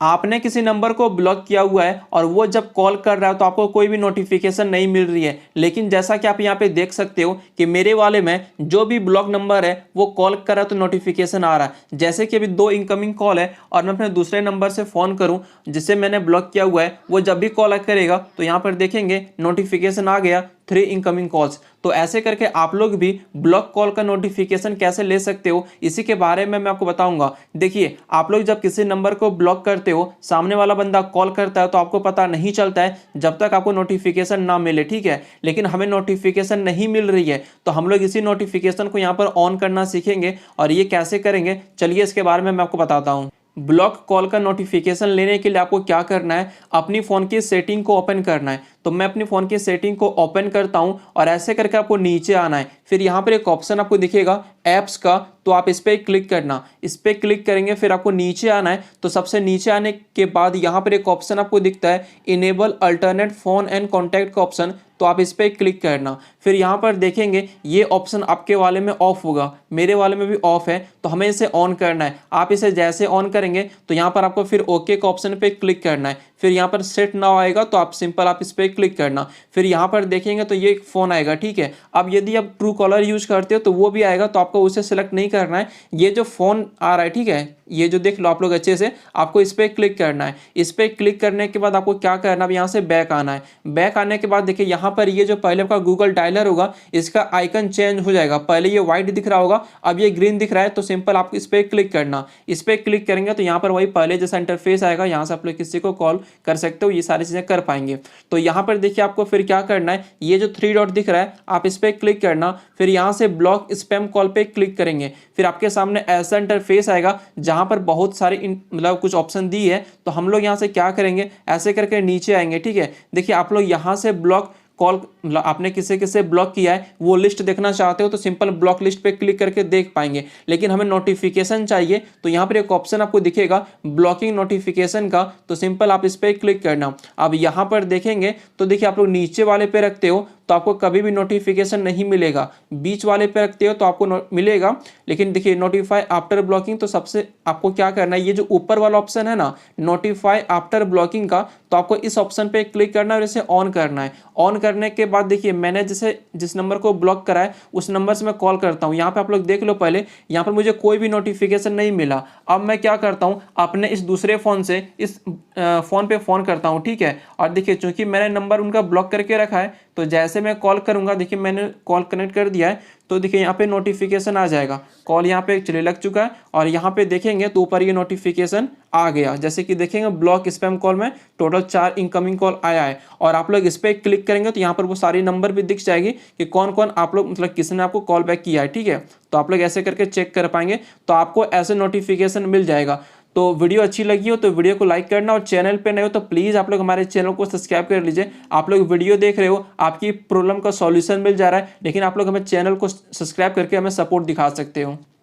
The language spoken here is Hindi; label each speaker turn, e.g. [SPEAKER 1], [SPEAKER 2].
[SPEAKER 1] आपने किसी नंबर को ब्लॉक किया हुआ है और वो जब कॉल कर रहा है तो आपको कोई भी नोटिफिकेशन नहीं मिल रही है, लेकिन जैसा कि आप यहाँ पे देख सकते हो कि मेरे वाले में जो भी ब्लॉक नंबर है वो कॉल कर रहा है तो नोटिफिकेशन आ रहा है। जैसे कि अभी 2 इनकमिंग कॉल है और मैं अपने दूसरे नंबर से फ़ोन करूं जिसे मैंने ब्लॉक किया हुआ है, वो जब भी कॉल करेगा तो यहाँ पर देखेंगे नोटिफिकेशन आ गया 3 इनकमिंग कॉल्स। तो ऐसे करके आप लोग भी ब्लॉक कॉल का नोटिफिकेशन कैसे ले सकते हो, इसी के बारे में मैं आपको बताऊंगा। देखिए, आप लोग जब किसी नंबर को ब्लॉक करते हो, सामने वाला बंदा कॉल करता है तो आपको पता नहीं चलता है जब तक आपको नोटिफिकेशन ना मिले, ठीक है। लेकिन हमें नोटिफिकेशन नहीं मिल रही है तो हम लोग इसी नोटिफिकेशन को यहाँ पर ऑन करना सीखेंगे। और ये कैसे करेंगे, चलिए इसके बारे में मैं आपको बताता हूँ। ब्लॉक कॉल का नोटिफिकेशन लेने के लिए आपको क्या करना है, अपनी फ़ोन की सेटिंग को ओपन करना है। तो मैं अपनी फ़ोन की सेटिंग को ओपन करता हूं और ऐसे करके आपको नीचे आना है। फिर यहाँ पर एक ऑप्शन आपको दिखेगा ऐप्स का, तो आप इस पर क्लिक करना। इस पर क्लिक करेंगे फिर आपको नीचे आना है। तो सबसे नीचे आने के बाद यहाँ पर एक ऑप्शन आपको दिखता है enable alternate phone and contact का ऑप्शन, तो आप इस पर क्लिक करना। फिर यहाँ पर देखेंगे ये ऑप्शन आपके वाले में ऑफ होगा, मेरे वाले में भी ऑफ है, तो हमें इसे ऑन करना है। आप इसे जैसे ऑन करेंगे तो यहाँ पर आपको फिर ओके का ऑप्शन पे क्लिक करना है। फिर यहाँ पर सेट नाउ आएगा तो आप सिंपल आप इस पर क्लिक करना। फिर यहाँ पर देखेंगे तो ये एक फ़ोन आएगा, ठीक है। अब यदि आप ट्रू कॉलर यूज करते हो तो वो भी आएगा, तो आपको उसे सेलेक्ट नहीं करना है। ये जो फ़ोन आ रहा है, ठीक है, ये जो देख लो आप लोग अच्छे से, आपको इस पर क्लिक करना है। इस पर क्लिक करने के बाद आपको क्या करना है, अब यहाँ से बैक आना है। बैक आने के बाद देखिए यहाँ पर ये जो पहले आपका गूगल डायलर होगा इसका आइकन चेंज हो जाएगा। पहले ये व्हाइट दिख रहा होगा, अब ये ग्रीन दिख रहा है। तो सिंपल आपको इस पर क्लिक करना। इस पर क्लिक करेंगे तो यहाँ पर वही पहले जैसा इंटरफेस आएगा, यहाँ से आप लोग किसी को कॉल कर सकते हो, ये सारी चीज़ें कर पाएंगे। तो यहाँ पर देखिए आपको फिर क्या करना है, ये जो 3 डॉट दिख रहा है आप इस पर क्लिक करना। फिर यहाँ से ब्लॉक स्पैम कॉल पे क्लिक करेंगे। फिर आपके सामने ऐसा इंटरफेस आएगा जहाँ पर बहुत सारे मतलब कुछ ऑप्शन दी है। तो हम लोग यहाँ से क्या करेंगे, ऐसे करके नीचे आएंगे, ठीक है। देखिए आप लोग यहाँ से ब्लॉक कॉल मतलब आपने किसे किसे ब्लॉक किया है वो लिस्ट देखना चाहते हो तो सिंपल ब्लॉक लिस्ट पे क्लिक करके देख पाएंगे। लेकिन हमें नोटिफिकेशन चाहिए तो यहाँ पर एक ऑप्शन आपको दिखेगा ब्लॉकिंग नोटिफिकेशन का, तो सिंपल आप इस पर क्लिक करना। अब यहाँ पर देखेंगे तो देखिए आप लोग नीचे वाले पे रखते हो तो आपको कभी भी नोटिफिकेशन नहीं मिलेगा, बीच वाले पे रखते हो तो आपको मिलेगा। लेकिन देखिए नोटिफाई आफ्टर ब्लॉकिंग, तो सबसे आपको क्या करना है, ये जो ऊपर वाला ऑप्शन है ना नोटिफाई आफ्टर ब्लॉकिंग का, तो आपको इस ऑप्शन पे क्लिक करना है और इसे ऑन करना है। ऑन करने के बाद देखिए मैंने जैसे जिस नंबर को ब्लॉक करा है उस नंबर से मैं कॉल करता हूँ। यहाँ पे आप लोग देख लो, पहले यहाँ पर मुझे कोई भी नोटिफिकेशन नहीं मिला। अब मैं क्या करता हूँ, अपने इस दूसरे फ़ोन से इस फ़ोन पे फ़ोन करता हूँ, ठीक है। और देखिए चूंकि मैंने नंबर उनका ब्लॉक करके रखा है तो जैसे मैं कॉल करूंगा, देखिए मैंने कॉल कनेक्ट कर दिया है तो देखिए यहाँ पे नोटिफिकेशन आ जाएगा, कॉल यहाँ पे चले लग चुका है। और यहाँ पे देखेंगे तो ऊपर ये नोटिफिकेशन आ गया, जैसे कि देखेंगे ब्लॉक स्पैम कॉल में टोटल 4 इनकमिंग कॉल आया है। और आप लोग इस पर क्लिक करेंगे तो यहाँ पर वो सारी नंबर भी दिख जाएगी कि कौन कौन आप लोग मतलब किसने आपको कॉल बैक किया है, ठीक है। तो आप लोग ऐसे करके चेक कर पाएंगे, तो आपको ऐसे नोटिफिकेशन मिल जाएगा। तो वीडियो अच्छी लगी हो तो वीडियो को लाइक करना, और चैनल पे नए हो तो प्लीज़ आप लोग हमारे चैनल को सब्सक्राइब कर लीजिए। आप लोग वीडियो देख रहे हो, आपकी प्रॉब्लम का सॉल्यूशन मिल जा रहा है, लेकिन आप लोग हमें चैनल को सब्सक्राइब करके हमें सपोर्ट दिखा सकते हो।